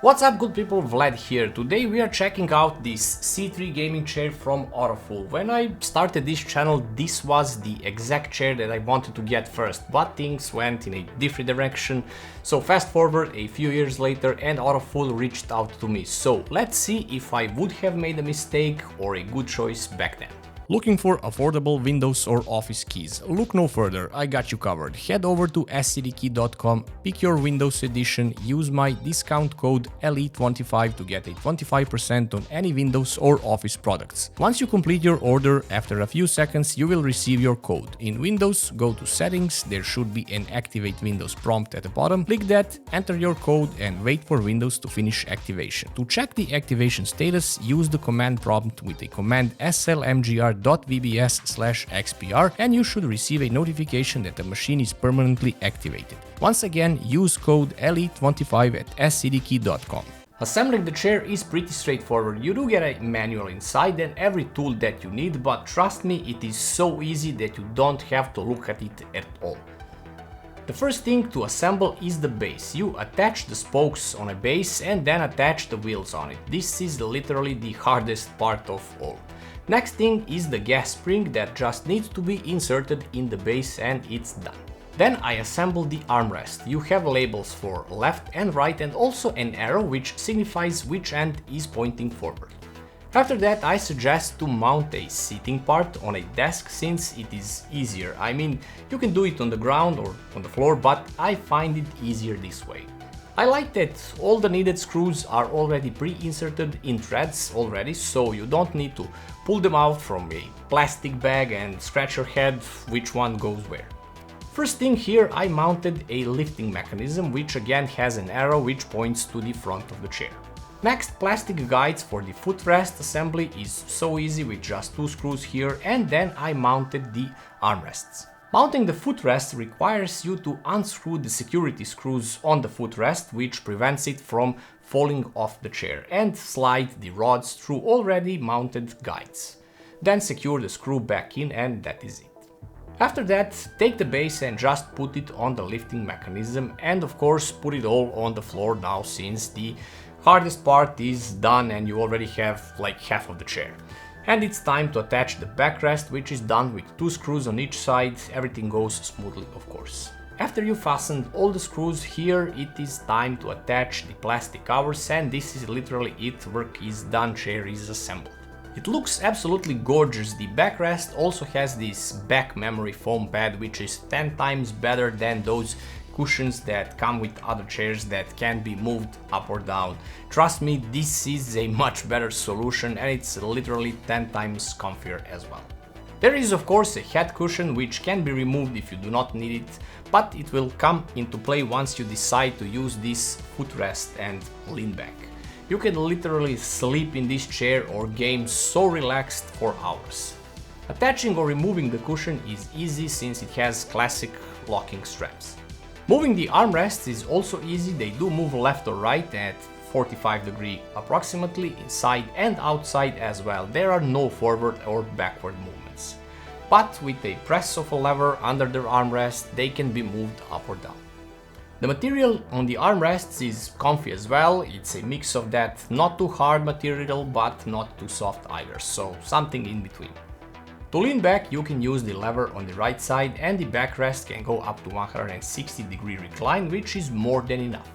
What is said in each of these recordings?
What's up, good people, Vlad here. Today we are checking out this C3 gaming chair from AutoFull. When I started this channel, this was the exact chair that I wanted to get first, but things went in a different direction. So fast forward a few years later and AutoFull reached out to me. So let's see if I would have made a mistake or a good choice back then. Looking for affordable Windows or Office keys? Look no further, I got you covered. Head over to scdkey.com, pick your Windows edition, use my discount code LE25 to get a 25% on any Windows or Office products. Once you complete your order, after a few seconds you will receive your code. In Windows, go to Settings, there should be an Activate Windows prompt at the bottom. Click that, enter your code and wait for Windows to finish activation. To check the activation status, use the command prompt with the command slmgr.vbs/xpr and you should receive a notification that the machine is permanently activated. Once again, use code LE25 at scdkey.com. Assembling the chair is pretty straightforward. You do get a manual inside and every tool that you need, but trust me, it is so easy that you don't have to look at it at all. The first thing to assemble is the base. You attach the spokes on a base and then attach the wheels on it. This is literally the hardest part of all. Next thing is the gas spring that just needs to be inserted in the base and it's done. Then I assemble the armrest. You have labels for left and right and also an arrow which signifies which end is pointing forward. After that, I suggest to mount a seating part on a desk since it is easier. I mean, you can do it on the ground or on the floor, but I find it easier this way. I like that all the needed screws are already pre-inserted in threads already, so you don't need to pull them out from a plastic bag and scratch your head which one goes where. First thing here, I mounted a lifting mechanism which again has an arrow which points to the front of the chair. Next, plastic guides for the footrest assembly is so easy with just 2 screws here, and then I mounted the armrests. Mounting the footrest requires you to unscrew the security screws on the footrest, which prevents it from falling off the chair, and slide the rods through already mounted guides. Then secure the screw back in and that is it. After that, take the base and just put it on the lifting mechanism and of course put it all on the floor now since the hardest part is done and you already have like half of the chair. And it's time to attach the backrest, which is done with 2 screws on each side. Everything goes smoothly, of course. After you fastened all the screws here, it is time to attach the plastic covers and this is literally it. Work is done, chair is assembled. It looks absolutely gorgeous. The backrest also has this back memory foam pad, which is 10 times better than those cushions that come with other chairs that can be moved up or down. Trust me, this is a much better solution and it's literally 10 times comfier as well. There is of course a head cushion which can be removed if you do not need it, but it will come into play once you decide to use this footrest and lean back. You can literally sleep in this chair or game so relaxed for hours. Attaching or removing the cushion is easy since it has classic locking straps. Moving the armrests is also easy. They do move left or right at 45 degrees approximately, inside and outside as well. There are no forward or backward movements. But with a press of a lever under the armrest, they can be moved up or down. The material on the armrests is comfy as well. It's a mix of that not too hard material but not too soft either, so something in between. To lean back, you can use the lever on the right side and the backrest can go up to 160-degree recline, which is more than enough.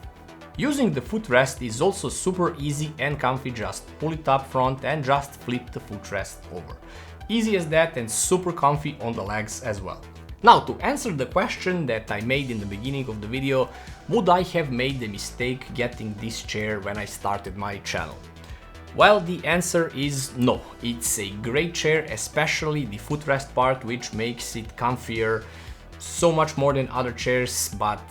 Using the footrest is also super easy and comfy. Just pull it up front and just flip the footrest over. Easy as that and super comfy on the legs as well. Now, to answer the question that I made in the beginning of the video, would I have made a mistake getting this chair when I started my channel? Well, the answer is no. It's a great chair, especially the footrest part, which makes it comfier so much more than other chairs, but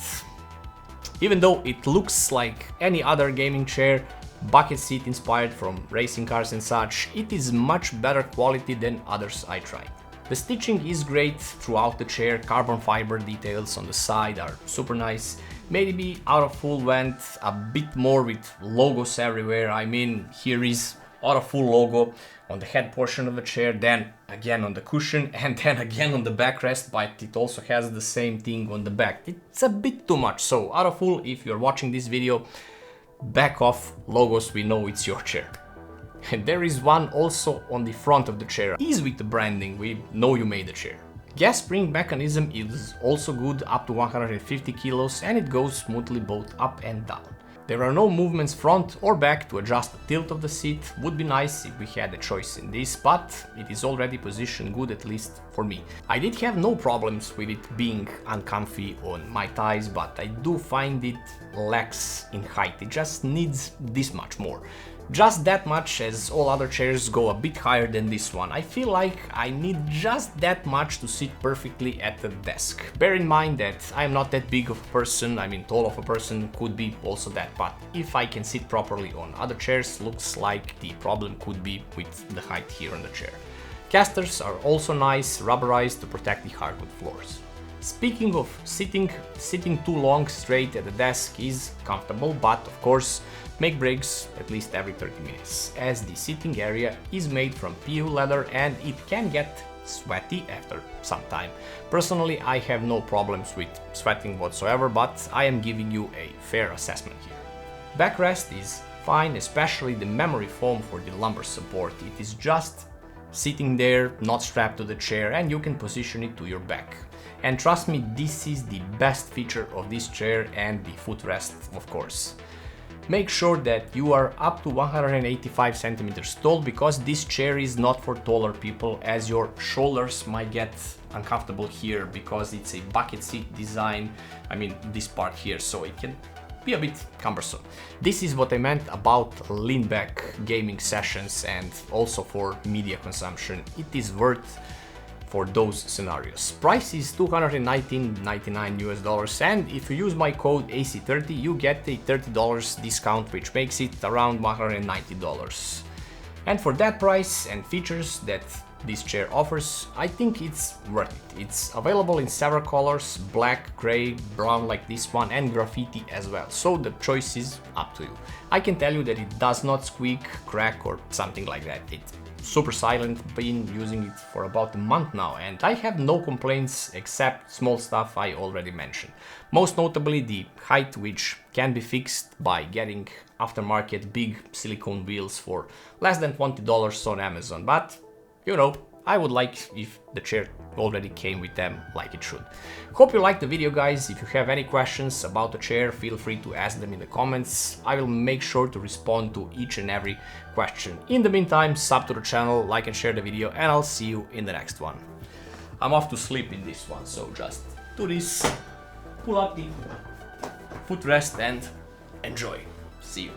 even though it looks like any other gaming chair, bucket seat inspired from racing cars and such, it is much better quality than others I tried. The stitching is great throughout the chair, carbon fiber details on the side are super nice. Maybe AutoFull went a bit more with logos everywhere. I mean, here is AutoFull logo on the head portion of the chair, then again on the cushion and then again on the backrest, but it also has the same thing on the back. It's a bit too much, so AutoFull, if you're watching this video, back off logos, we know it's your chair. And there is one also on the front of the chair. Ease with the branding, we know you made the chair. Gas spring mechanism is also good up to 150 kilos and it goes smoothly both up and down. There are no movements front or back to adjust the tilt of the seat. Would be nice if we had a choice in this, but it is already positioned good, at least for me. I did have no problems with it being uncomfy on my thighs, but I do find it lacks in height. It just needs this much more. Just that much, as all other chairs go a bit higher than this one. I feel like I need just that much to sit perfectly at the desk. Bear in mind that I'm not that big of a person, I mean tall of a person, could be also that, but if I can sit properly on other chairs, looks like the problem could be with the height here on the chair. Casters are also nice, rubberized to protect the hardwood floors. Speaking of sitting too long straight at the desk is comfortable, but of course make breaks at least every 30 minutes, as the sitting area is made from PU leather and it can get sweaty after some time. Personally, I have no problems with sweating whatsoever, but I am giving you a fair assessment here. Backrest is fine, especially the memory foam for the lumbar support. It is just sitting there, not strapped to the chair, and you can position it to your back. And trust me, this is the best feature of this chair, and the footrest, of course. Make sure that you are up to 185 centimeters tall, because this chair is not for taller people, as your shoulders might get uncomfortable here because it's a bucket seat design. I mean, this part here, so it can be a bit cumbersome. This is what I meant about lean back gaming sessions and also for media consumption. It is worth for those scenarios. Price is $219.99 US, and if you use my code AC30 you get a $30 discount, which makes it around $190. And for that price and features that this chair offers, I think it's worth it. It's available in several colors: black, gray, brown like this one, and graffiti as well, so the choice is up to you. I can tell you that it does not squeak, crack or something like that. It's super silent, been using it for about a month now, and I have no complaints except small stuff I already mentioned. Most notably the height, which can be fixed by getting aftermarket big silicone wheels for less than $20 on Amazon, but you know, I would like if the chair already came with them like it should. Hope you liked the video, guys. If you have any questions about the chair, feel free to ask them in the comments. I will make sure to respond to each and every question. In the meantime, sub to the channel, like and share the video, and I'll see you in the next one. I'm off to sleep in this one, so just do this, pull up the footrest and enjoy. See you.